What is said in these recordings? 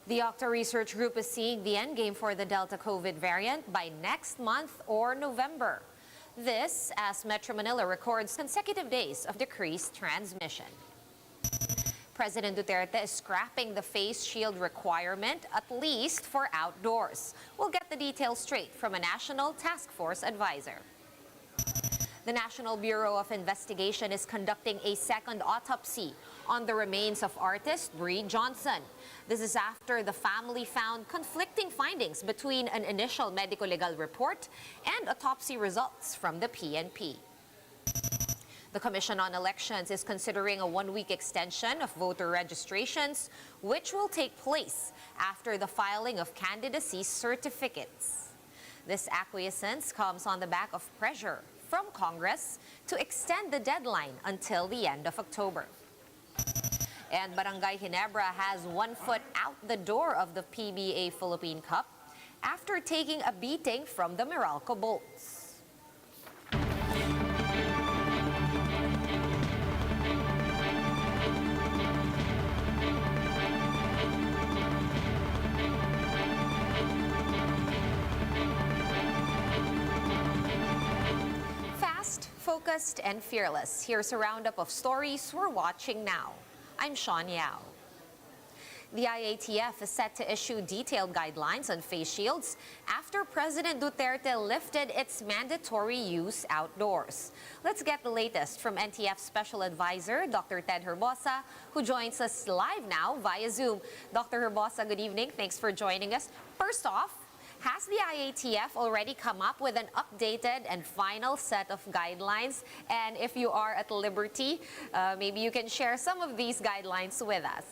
The OCTA Research Group is seeing the endgame for the Delta COVID variant by next month or November. This as Metro Manila records consecutive days of decreased transmission. President Duterte is scrapping the face shield requirement, at least for outdoors. We'll get the details straight from a National Task Force advisor. The National Bureau of Investigation is conducting a second autopsy on the remains of artist Bree Jonson. This is after the family found conflicting findings between an initial medico-legal report and autopsy results from the PNP. The Commission on Elections is considering a one-week extension of voter registrations, which will take place after the filing of candidacy certificates. This acquiescence comes on the back of pressure from Congress to extend the deadline until the end of October. And Barangay Ginebra has 1 foot out the door of the PBA Philippine Cup after taking a beating from the Meralco Bolts. Focused and fearless. Here's a roundup of stories we're watching now. I'm Sean Yao. The IATF is set to issue detailed guidelines on face shields after President Duterte lifted its mandatory use outdoors. Let's get the latest from NTF Special Advisor Dr. Ted Herbosa, who joins us live now via Zoom. Dr. Herbosa, good evening. Thanks for joining us. First off, has the IATF already come up with an updated and final set of guidelines? And if you are at liberty, maybe you can share some of these guidelines with us.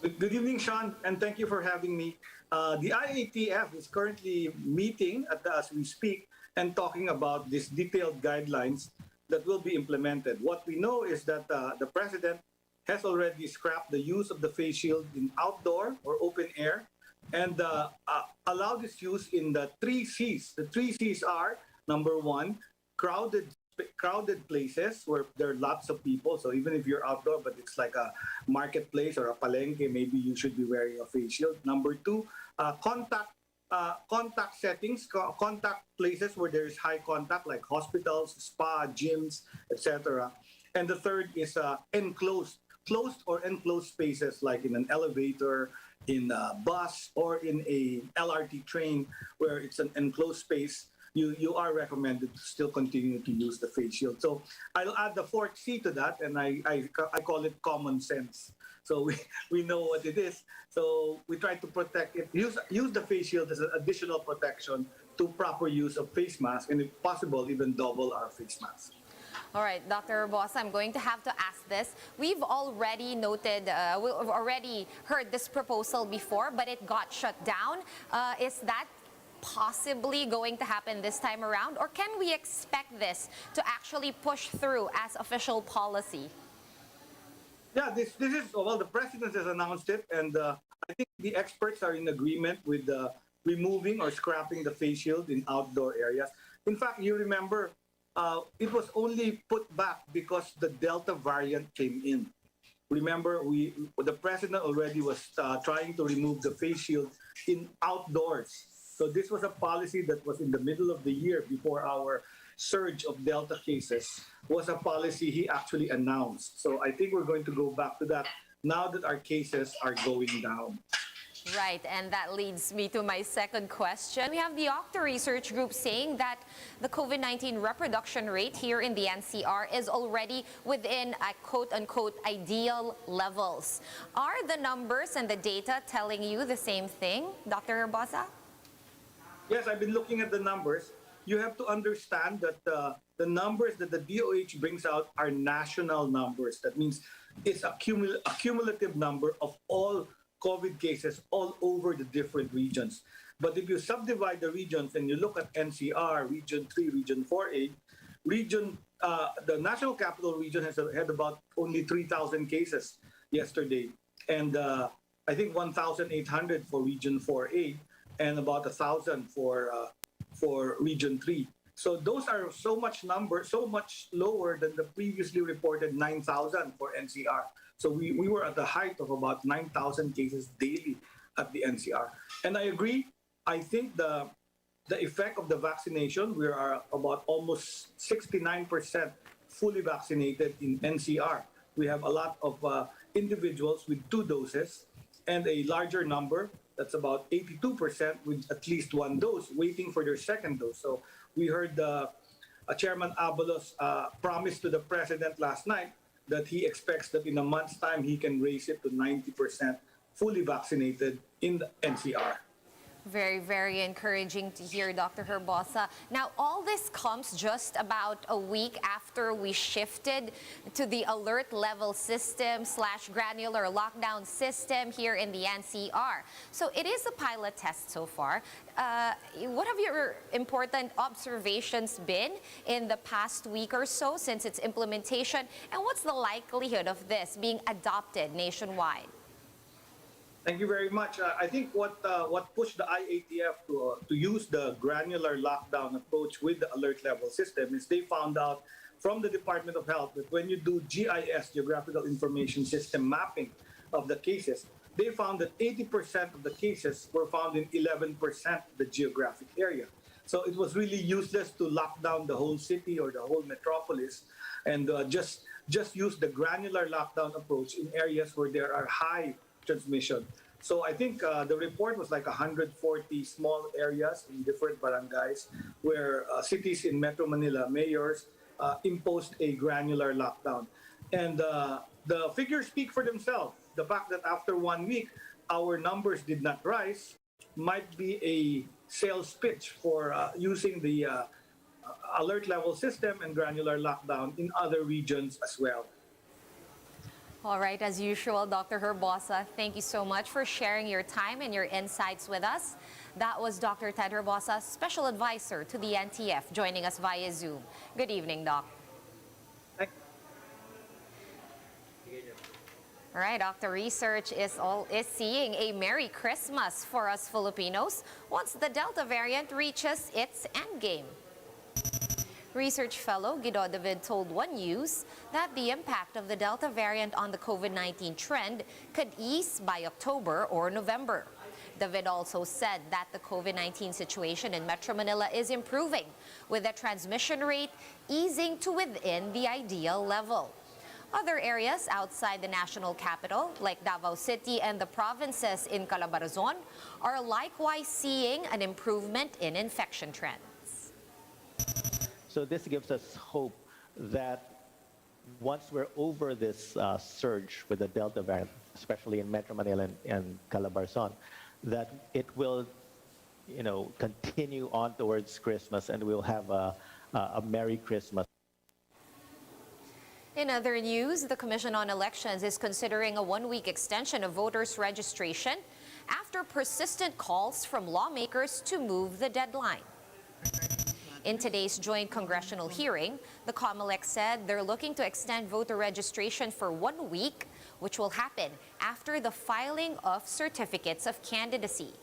Good evening, Sean, and thank you for having me. The IATF is currently meeting as we speak and talking about these detailed guidelines that will be implemented. What we know is that the President has already scrapped the use of the face shield in outdoor or open air and allow this use in the 3 C's. The 3 C's are, number 1, crowded places where there are lots of people. So even if you're outdoor, but it's like a marketplace or a palengke, maybe you should be wearing a face shield. Number 2, contact settings, contact places where there is high contact, like hospitals, spa, gyms, etc. And the third is closed or enclosed spaces like in an elevator, in a bus, or in a LRT train where it's an enclosed space. You are recommended to still continue to use the face shield. So I'll add the 4th C to that, and I call it common sense. So we know what it is. So we try to protect it. Use the face shield as an additional protection to proper use of face mask, and if possible, even double our face mask. All right, Dr. Boss, I'm going to have to ask this. We've already noted, we've already heard this proposal before, but it got shut down. Is that possibly going to happen this time around, or can we expect this to actually push through as official policy? Yeah, this is, well, the President has announced it, and I think the experts are in agreement with removing or scrapping the face shield in outdoor areas. In fact, you remember, it was only put back because the Delta variant came in. Remember, the President already was trying to remove the face shield in outdoors. So this was a policy that was in the middle of the year before our surge of Delta cases, was a policy he actually announced. So I think we're going to go back to that now that our cases are going down. Right, and that leads me to my second question. We have the OCTA Research Group saying that the COVID-19 reproduction rate here in the NCR is already within a quote-unquote ideal levels. Are the numbers and the data telling you the same thing, Dr. Herbosa? Yes, I've been looking at the numbers. You have to understand that the numbers that the DOH brings out are national numbers. That means it's a cumulative number of all COVID cases all over the different regions. But if you subdivide the regions and you look at NCR, Region 3, Region 4A, the National Capital Region had about only 3,000 cases yesterday. And I think 1,800 for Region 4A and about 1,000 for Region 3. So those are so much lower than the previously reported 9,000 for NCR. So we were at the height of about 9,000 cases daily at the NCR. And I agree, I think the effect of the vaccination, we are about almost 69% fully vaccinated in NCR. We have a lot of individuals with 2 doses and a larger number, that's about 82% with at least 1 dose, waiting for their second dose. So we heard Chairman Abalos promise to the President last night that he expects that in a month's time he can raise it to 90% fully vaccinated in the NCR. Very, very encouraging to hear, Dr. Herbosa. Now, all this comes just about a week after we shifted to the alert level system / granular lockdown system here in the NCR. So it is a pilot test so far. What have your important observations been in the past week or so since its implementation? And what's the likelihood of this being adopted nationwide? Thank you very much. I think what pushed the IATF to use the granular lockdown approach with the alert level system is they found out from the Department of Health that when you do GIS, Geographical Information System mapping of the cases, they found that 80% of the cases were found in 11% of the geographic area. So it was really useless to lock down the whole city or the whole metropolis and just use the granular lockdown approach in areas where there are high transmission. So I think the report was like 140 small areas in different barangays where cities in Metro Manila, mayors, imposed a granular lockdown. And the figures speak for themselves. The fact that after 1 week, our numbers did not rise might be a sales pitch for using the alert level system and granular lockdown in other regions as well. All right, as usual, Dr. Herbosa, thank you so much for sharing your time and your insights with us. That was Dr. Ted Herbosa, Special Advisor to the NTF, joining us via Zoom. Good evening, Doc. All right, Doctor, research is seeing a Merry Christmas for us Filipinos once the Delta variant reaches its endgame. Research fellow Guido David told One News that the impact of the Delta variant on the COVID-19 trend could ease by October or November. David also said that the COVID-19 situation in Metro Manila is improving, with the transmission rate easing to within the ideal level. Other areas outside the national capital, like Davao City and the provinces in Calabarzon, are likewise seeing an improvement in infection trends. So this gives us hope that once we're over this surge with the Delta variant, especially in Metro Manila and Calabarzon, that it will, continue on towards Christmas and we'll have a Merry Christmas. In other news, the Commission on Elections is considering a 1-week extension of voters' registration after persistent calls from lawmakers to move the deadline. In today's joint congressional hearing, the COMELEC said they're looking to extend voter registration for 1 week, which will happen after the filing of certificates of candidacy.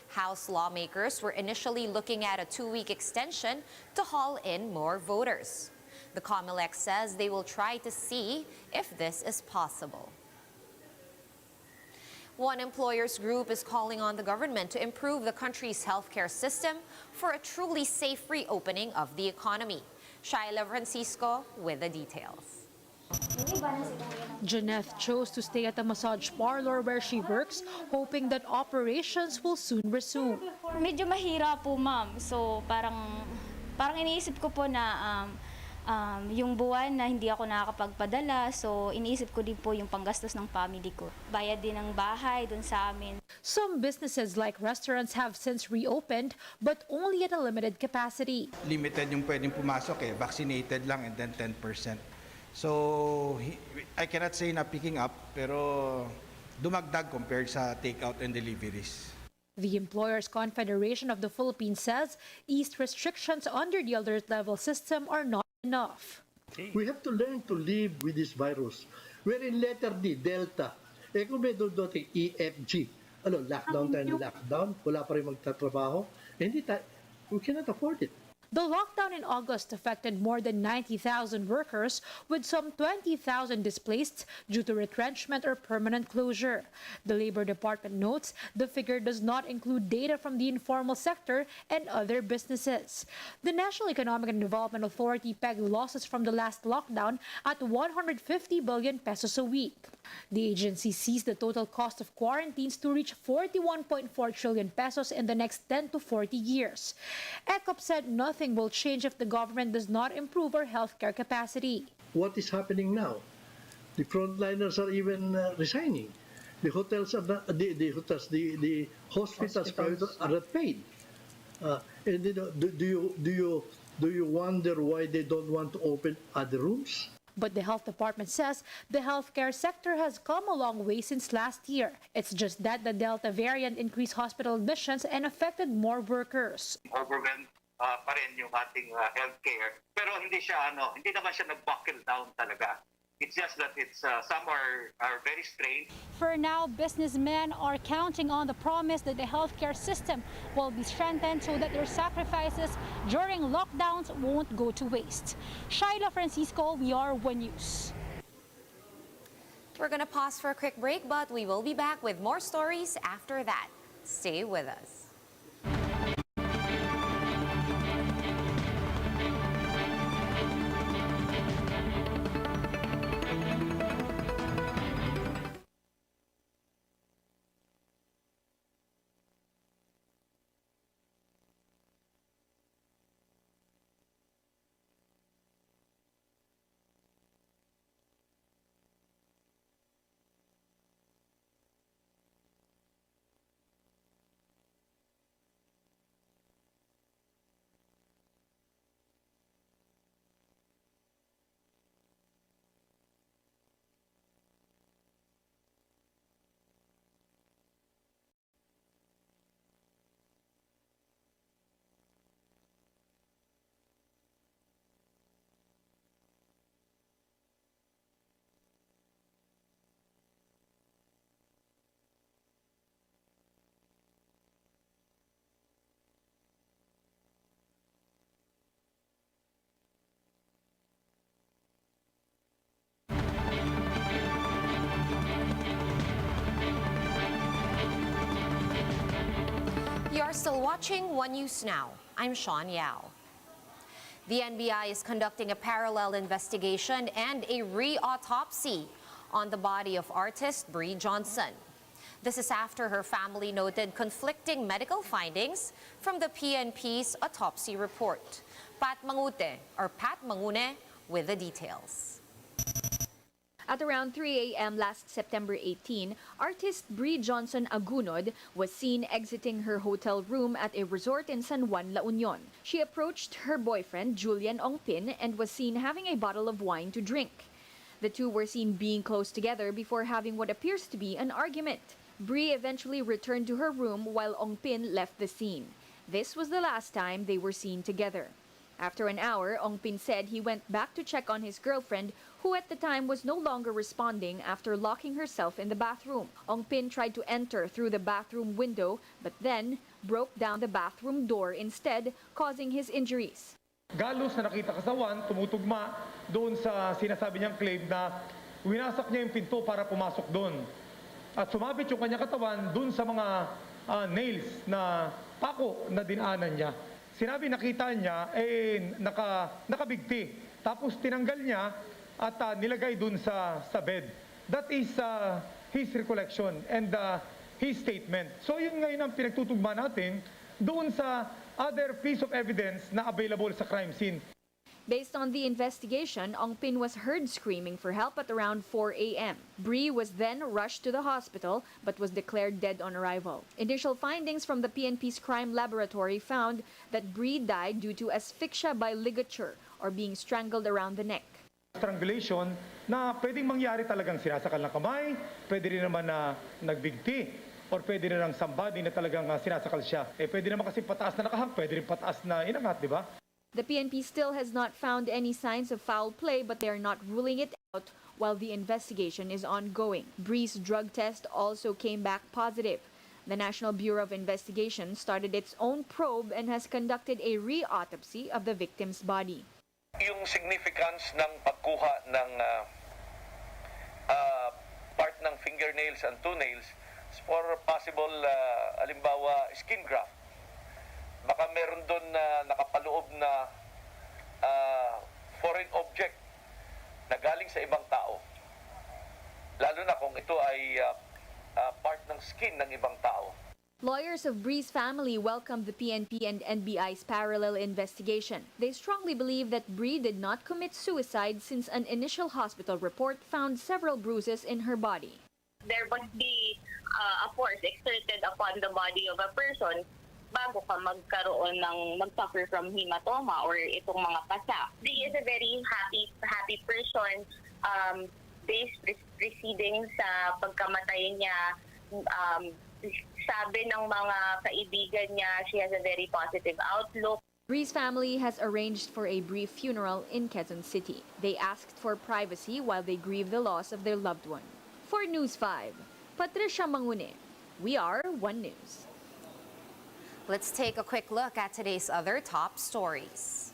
House lawmakers were initially looking at a 2-week extension to haul in more voters. The COMELEC says they will try to see if this is possible. One employers group is calling on the government to improve the country's healthcare system for a truly safe reopening of the economy. Shaila Francisco with the details. Janeth chose to stay at a massage parlor where she works, hoping that operations will soon resume. Medyo mahirap po, ma'am. So parang iniisip ko po na yung buwan na hindi ako nakakapagpadala, so iniisip ko din po yung panggastos ng family ko. Bayad din ng bahay dun sa amin. Some businesses like restaurants have since reopened, but only at a limited capacity. Limited yung pwedeng pumasok vaccinated lang and then 10%. So I cannot say na picking up, pero dumagdag compared sa takeout and deliveries. The Employers Confederation of the Philippines says eased restrictions under the alert level system are not enough. We have to learn to live with this virus. We're in letter D, Delta. Kung may dodoting EFG, lockdown tayo ng lockdown, wala pa rin magtatrabaho, we cannot afford it. The lockdown in August affected more than 90,000 workers, with some 20,000 displaced due to retrenchment or permanent closure. The Labor Department notes the figure does not include data from the informal sector and other businesses. The National Economic and Development Authority pegged losses from the last lockdown at 150 billion pesos a week. The agency sees the total cost of quarantines to reach 41.4 trillion pesos in the next 10 to 40 years. ECOP said nothing will change if the government does not improve our healthcare capacity. What is happening now? The frontliners are even resigning. The hotels are not, the hospitals are not paid. And do you wonder why they don't want to open other rooms? But the health department says the healthcare sector has come a long way since last year. It's just that the Delta variant increased hospital admissions and affected more workers. Overwhelmed pa rin yung ating healthcare. Pero hindi naman siya nag-buckle down talaga. It's just that some are very strained. For now, businessmen are counting on the promise that the healthcare system will be strengthened so that their sacrifices during lockdowns won't go to waste. Shaila Francisco, we are One News. We're going to pause for a quick break, but we will be back with more stories after that. Stay with us. You're still watching One News Now. I'm Sean Yao. The NBI is conducting a parallel investigation and a re-autopsy on the body of artist Bree Jonson. This is after her family noted conflicting medical findings from the PNP's autopsy report. Pat Mangune with the details. At around 3 a.m. last September 18, artist Bree Jonson Agunod was seen exiting her hotel room at a resort in San Juan, La Union. She approached her boyfriend, Julian Ongpin, and was seen having a bottle of wine to drink. The two were seen being close together before having what appears to be an argument. Bree eventually returned to her room while Ongpin left the scene. This was the last time they were seen together. After an hour, Ongpin said he went back to check on his girlfriend, who at the time was no longer responding after locking herself in the bathroom. Ongpin tried to enter through the bathroom window, but then broke down the bathroom door instead, causing his injuries. Galos na nakita kasawan, tumutugma doon sa sinasabi niyang claim na winasak niya yung pinto para pumasok doon. At sumabit yung kanyang katawan doon sa mga nails na pako na dinaanan niya. Sinabi nakita niya, nakabigti. Tapos tinanggal niya at nilagay dun sa bed. That is his recollection and his statement. So yun ngayon ang pinagtutugma natin doon sa other piece of evidence na available sa crime scene. Based on the investigation, Ongpin was heard screaming for help at around 4 a.m. Bree was then rushed to the hospital but was declared dead on arrival. Initial findings from the PNP's crime laboratory found that Bree died due to asphyxia by ligature or being strangled around the neck. Strangulation na pwedeng mangyari talagang sinasakal ng kamay, pwede rin naman na nagbigti, or pwede rin ng somebody na talagang sinasakal siya. Pwede naman kasi pataas na nakahang, pwede rin pataas na inangat, di ba? The PNP still has not found any signs of foul play, but they are not ruling it out while the investigation is ongoing. Bree's drug test also came back positive. The National Bureau of Investigation started its own probe and has conducted a re-autopsy of the victim's body. Yung significance ng pagkuha ng part ng fingernails and toenails for possible, halimbawa, skin graft. Baka meron doon na nakapaloob na foreign object na galing sa ibang tao. Lalo na kung ito ay part ng skin ng ibang tao. Lawyers of Bree's family welcomed the PNP and NBI's parallel investigation. They strongly believe that Bree did not commit suicide since an initial hospital report found several bruises in her body. There must be a force exerted upon the body of a person bago ka magkaroon ng mag-suffer from hematoma or itong mga pasa. Bree is a very happy person. Days preceding sa pagkamatay niya, sabi ng mga kaibigan niya, she has a very positive outlook. Bree's family has arranged for a brief funeral in Quezon City. They asked for privacy while they grieve the loss of their loved one. For News 5, Patricia Mangune. We are One News. Let's take a quick look at today's other top stories.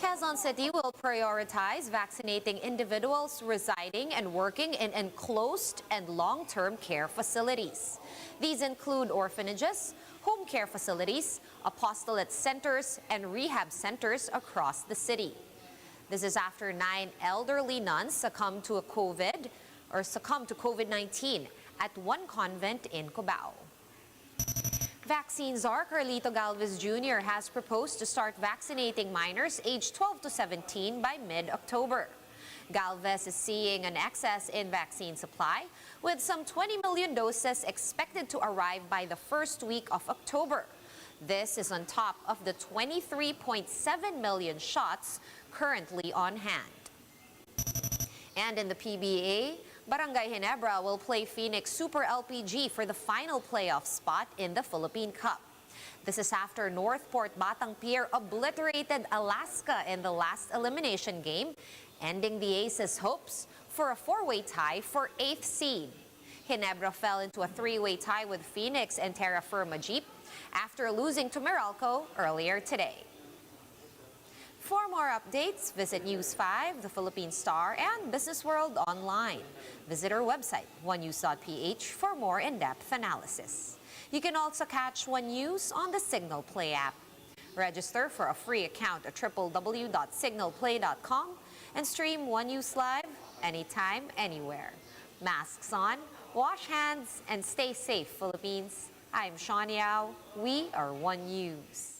Quezon City will prioritize vaccinating individuals residing and working in enclosed and long-term care facilities. These include orphanages, home care facilities, apostolate centers, and rehab centers across the city. This is after 9 elderly nuns succumbed to COVID-19 at one convent in Cubao. Vaccine czar Carlito Galvez Jr. has proposed to start vaccinating minors aged 12 to 17 by mid-October. Galvez is seeing an excess in vaccine supply, with some 20 million doses expected to arrive by the first week of October. This is on top of the 23.7 million shots currently on hand. And in the PBA, Barangay Ginebra will play Phoenix Super LPG for the final playoff spot in the Philippine Cup. This is after Northport Batang Pier obliterated Alaska in the last elimination game, ending the Aces' hopes for a four-way tie for 8th seed. Ginebra fell into a three-way tie with Phoenix and Terra Firma Jeep after losing to Meralco earlier today. For more updates, visit News 5, The Philippine Star, and Business World online. Visit our website, onenews.ph, for more in-depth analysis. You can also catch One News on the Signal Play app. Register for a free account at www.signalplay.com and stream One News live anytime, anywhere. Masks on, wash hands, and stay safe, Philippines. I'm Sean Yao. We are One News.